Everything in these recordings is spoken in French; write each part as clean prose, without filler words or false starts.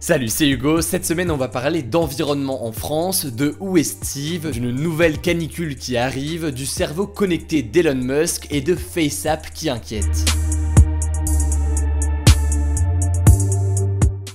Salut, c'est Hugo. Cette semaine, on va parler d'environnement en France, de Où est Steve, d'une nouvelle canicule qui arrive, du cerveau connecté d'Elon Musk et de FaceApp qui inquiète.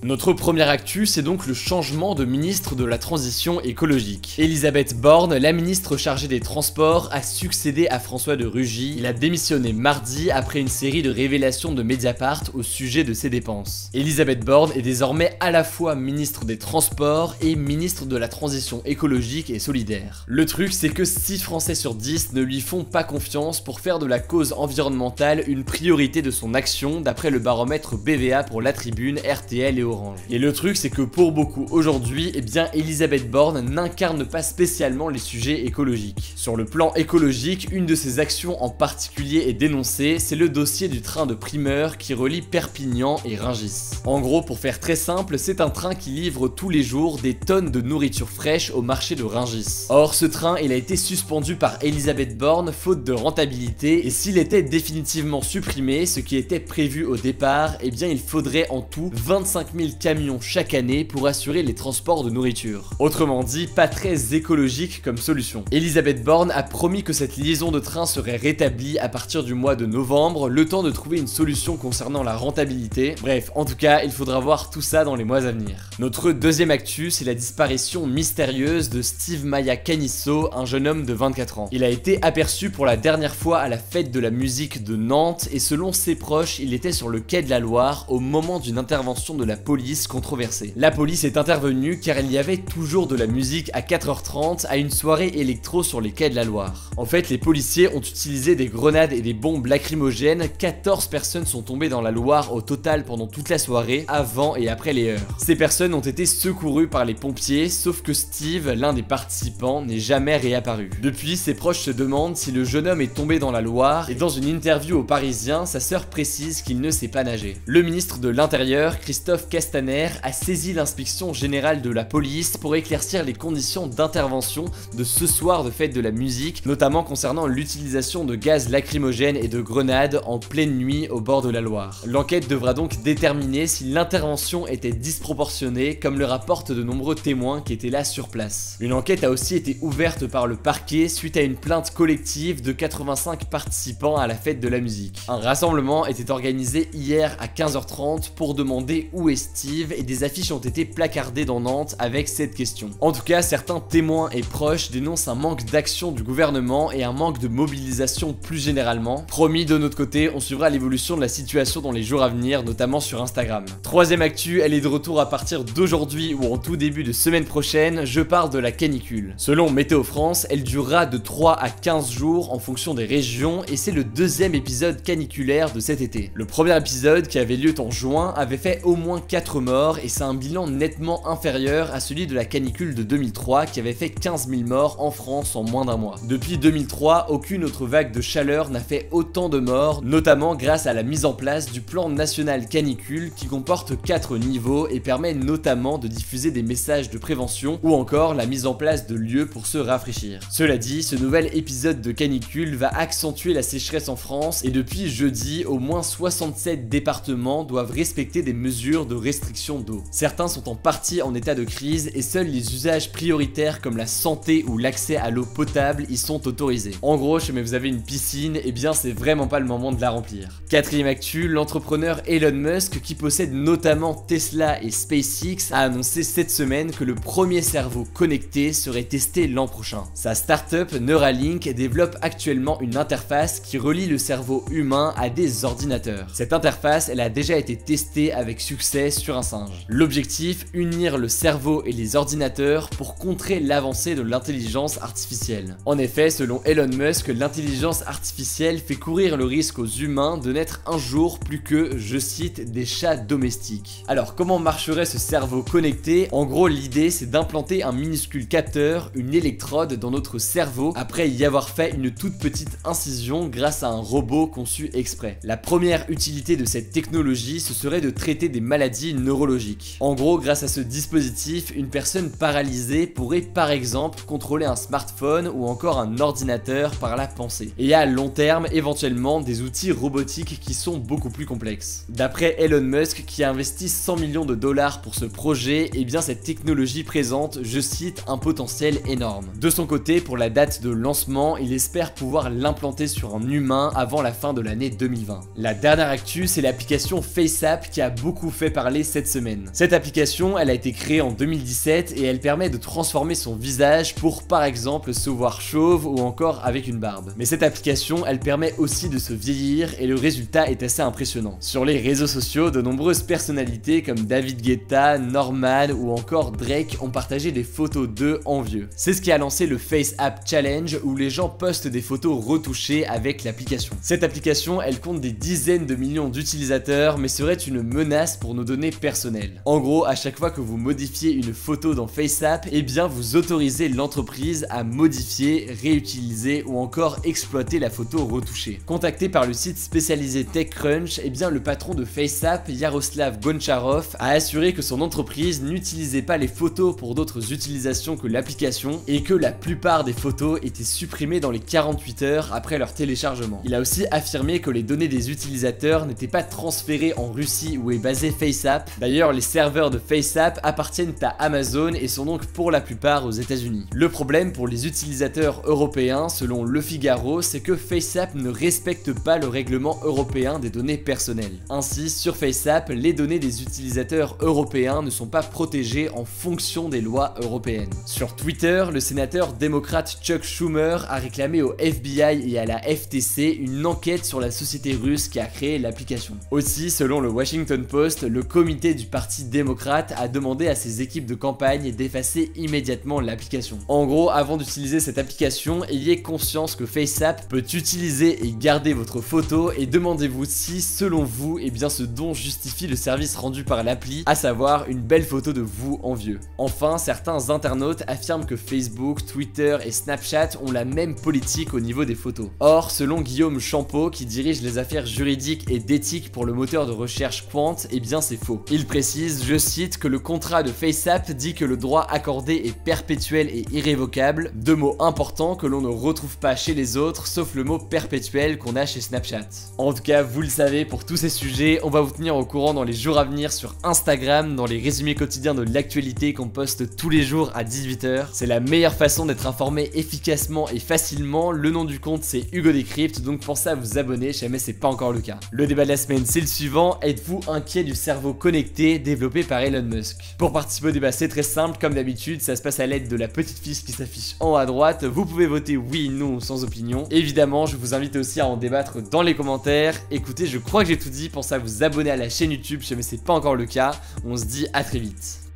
Notre première actu, c'est donc le changement de ministre de la Transition écologique. Elisabeth Borne, la ministre chargée des Transports, a succédé à François de Rugy. Il a démissionné mardi après une série de révélations de Mediapart au sujet de ses dépenses. Elisabeth Borne est désormais à la fois ministre des Transports et ministre de la Transition écologique et solidaire. Le truc, c'est que 6 Français sur 10 ne lui font pas confiance pour faire de la cause environnementale une priorité de son action, d'après le baromètre BVA pour La Tribune, RTL et Orange. Et le truc, c'est que pour beaucoup aujourd'hui, Elisabeth Borne n'incarne pas spécialement les sujets écologiques. Sur le plan écologique, une de ses actions en particulier est dénoncée, c'est le dossier du train de primeur qui relie Perpignan et Rungis. En gros, pour faire très simple, c'est un train qui livre tous les jours des tonnes de nourriture fraîche au marché de Rungis. Or, ce train, il a été suspendu par Elisabeth Borne faute de rentabilité, et s'il était définitivement supprimé, ce qui était prévu au départ, il faudrait en tout 25 000 camions chaque année pour assurer les transports de nourriture. Autrement dit, pas très écologique comme solution. Elisabeth Borne a promis que cette liaison de train serait rétablie à partir du mois de novembre, le temps de trouver une solution concernant la rentabilité. Bref, en tout cas, il faudra voir tout ça dans les mois à venir. Notre deuxième actu, c'est la disparition mystérieuse de Steve Maia Caniço, un jeune homme de 24 ans. Il a été aperçu pour la dernière fois à la fête de la musique de Nantes et selon ses proches, il était sur le quai de la Loire au moment d'une intervention de la police controversée. La police est intervenue car il y avait toujours de la musique à 4h30 à une soirée électro sur les quais de la Loire. En fait, les policiers ont utilisé des grenades et des bombes lacrymogènes, 14 personnes sont tombées dans la Loire au total pendant toute la soirée, avant et après les heures. Ces personnes ont été secourues par les pompiers, sauf que Steve, l'un des participants, n'est jamais réapparu. Depuis, ses proches se demandent si le jeune homme est tombé dans la Loire, et dans une interview aux Parisiens, sa sœur précise qu'il ne sait pas nager. Le ministre de l'Intérieur, Christophe Castaner, a saisi l'inspection générale de la police pour éclaircir les conditions d'intervention de ce soir de fête de la musique, notamment concernant l'utilisation de gaz lacrymogène et de grenades en pleine nuit au bord de la Loire. L'enquête devra donc déterminer si l'intervention était disproportionnée, comme le rapportent de nombreux témoins qui étaient là sur place. Une enquête a aussi été ouverte par le parquet suite à une plainte collective de 85 participants à la fête de la musique. Un rassemblement était organisé hier à 15h30 pour demander où est Steve et des affiches ont été placardées dans Nantes avec cette question. En tout cas, certains témoins et proches dénoncent un manque d'action du gouvernement et un manque de mobilisation plus généralement. Promis, de notre côté, on suivra l'évolution de la situation dans les jours à venir, notamment sur Instagram. Troisième actu, elle est de retour à partir d'aujourd'hui ou en tout début de semaine prochaine, je parle de la canicule. Selon Météo France, elle durera de 3 à 15 jours en fonction des régions et c'est le deuxième épisode caniculaire de cet été. Le premier épisode, qui avait lieu en juin, avait fait au moins 4 morts et c'est un bilan nettement inférieur à celui de la canicule de 2003 qui avait fait 15 000 morts en France en moins d'un mois. Depuis 2003, aucune autre vague de chaleur n'a fait autant de morts, notamment grâce à la mise en place du plan national canicule qui comporte 4 niveaux et permet notamment de diffuser des messages de prévention ou encore la mise en place de lieux pour se rafraîchir. Cela dit, ce nouvel épisode de canicule va accentuer la sécheresse en France et depuis jeudi, au moins 67 départements doivent respecter des mesures de restriction d'eau. Certains sont en partie en état de crise et seuls les usages prioritaires comme la santé ou l'accès à l'eau potable y sont autorisés. En gros, si vous avez une piscine, c'est vraiment pas le moment de la remplir. Quatrième actu, l'entrepreneur Elon Musk, qui possède notamment Tesla et SpaceX, a annoncé cette semaine que le premier cerveau connecté serait testé l'an prochain. Sa startup Neuralink développe actuellement une interface qui relie le cerveau humain à des ordinateurs. Cette interface, elle a déjà été testée avec succès sur un singe. L'objectif, unir le cerveau et les ordinateurs pour contrer l'avancée de l'intelligence artificielle. En effet, selon Elon Musk, l'intelligence artificielle fait courir le risque aux humains de n'être un jour plus que, je cite, des chats domestiques. Alors, comment marcherait ce cerveau connecté? En gros, l'idée, c'est d'implanter un minuscule capteur, une électrode dans notre cerveau, après y avoir fait une toute petite incision grâce à un robot conçu exprès. La première utilité de cette technologie, ce serait de traiter des maladies maladies neurologiques. En gros, grâce à ce dispositif, une personne paralysée pourrait par exemple contrôler un smartphone ou encore un ordinateur par la pensée. Et à long terme, éventuellement, des outils robotiques qui sont beaucoup plus complexes. D'après Elon Musk, qui a investi 100 millions de dollars pour ce projet, et bien cette technologie présente, je cite, un potentiel énorme. De son côté, pour la date de lancement, il espère pouvoir l'implanter sur un humain avant la fin de l'année 2020. La dernière actu, c'est l'application FaceApp qui a beaucoup fait parler cette semaine. Cette application, elle a été créée en 2017 et elle permet de transformer son visage pour par exemple se voir chauve ou encore avec une barbe. Mais cette application, elle permet aussi de se vieillir et le résultat est assez impressionnant. Sur les réseaux sociaux, de nombreuses personnalités comme David Guetta, Norman ou encore Drake ont partagé des photos d'eux en vieux. C'est ce qui a lancé le FaceApp Challenge où les gens postent des photos retouchées avec l'application. Cette application, elle compte des dizaines de millions d'utilisateurs mais serait une menace pour nos données personnelles. En gros, à chaque fois que vous modifiez une photo dans FaceApp, eh bien vous autorisez l'entreprise à modifier, réutiliser ou encore exploiter la photo retouchée. Contacté par le site spécialisé TechCrunch, eh bien le patron de FaceApp, Yaroslav Goncharov, a assuré que son entreprise n'utilisait pas les photos pour d'autres utilisations que l'application et que la plupart des photos étaient supprimées dans les 48 heures après leur téléchargement. Il a aussi affirmé que les données des utilisateurs n'étaient pas transférées en Russie où est basé FaceApp. D'ailleurs, les serveurs de FaceApp appartiennent à Amazon et sont donc pour la plupart aux États-Unis. Le problème pour les utilisateurs européens, selon Le Figaro, c'est que FaceApp ne respecte pas le règlement européen des données personnelles. Ainsi, sur FaceApp, les données des utilisateurs européens ne sont pas protégées en fonction des lois européennes. Sur Twitter, le sénateur démocrate Chuck Schumer a réclamé au FBI et à la FTC une enquête sur la société russe qui a créé l'application. Aussi, selon le Washington Post, le comité du parti démocrate a demandé à ses équipes de campagne d'effacer immédiatement l'application. En gros, avant d'utiliser cette application, ayez conscience que FaceApp peut utiliser et garder votre photo et demandez-vous si, selon vous, eh bien ce don justifie le service rendu par l'appli, à savoir une belle photo de vous en vieux. Enfin, certains internautes affirment que Facebook, Twitter et Snapchat ont la même politique au niveau des photos. Or, selon Guillaume Champeau, qui dirige les affaires juridiques et d'éthique pour le moteur de recherche Quant, eh bien c'est faux. Il précise, je cite, que le contrat de FaceApp dit que le droit accordé est perpétuel et irrévocable, deux mots importants que l'on ne retrouve pas chez les autres, sauf le mot perpétuel qu'on a chez Snapchat. En tout cas, vous le savez, pour tous ces sujets, on va vous tenir au courant dans les jours à venir sur Instagram, dans les résumés quotidiens de l'actualité qu'on poste tous les jours à 18 h. C'est la meilleure façon d'être informé efficacement et facilement. Le nom du compte, c'est Hugo Décrypte, donc pensez à vous abonner si jamais c'est pas encore le cas. Le débat de la semaine, c'est le suivant: êtes-vous inquiet du cerveau connecté développé par Elon Musk? Pour participer au débat, c'est très simple, comme d'habitude, ça se passe à l'aide de la petite fiche qui s'affiche en haut à droite. Vous pouvez voter oui, non, sans opinion. Évidemment, je vous invite aussi à en débattre dans les commentaires. Écoutez, je crois que j'ai tout dit, pensez à vous abonner à la chaîne YouTube si jamais c'est pas encore le cas. On se dit à très vite.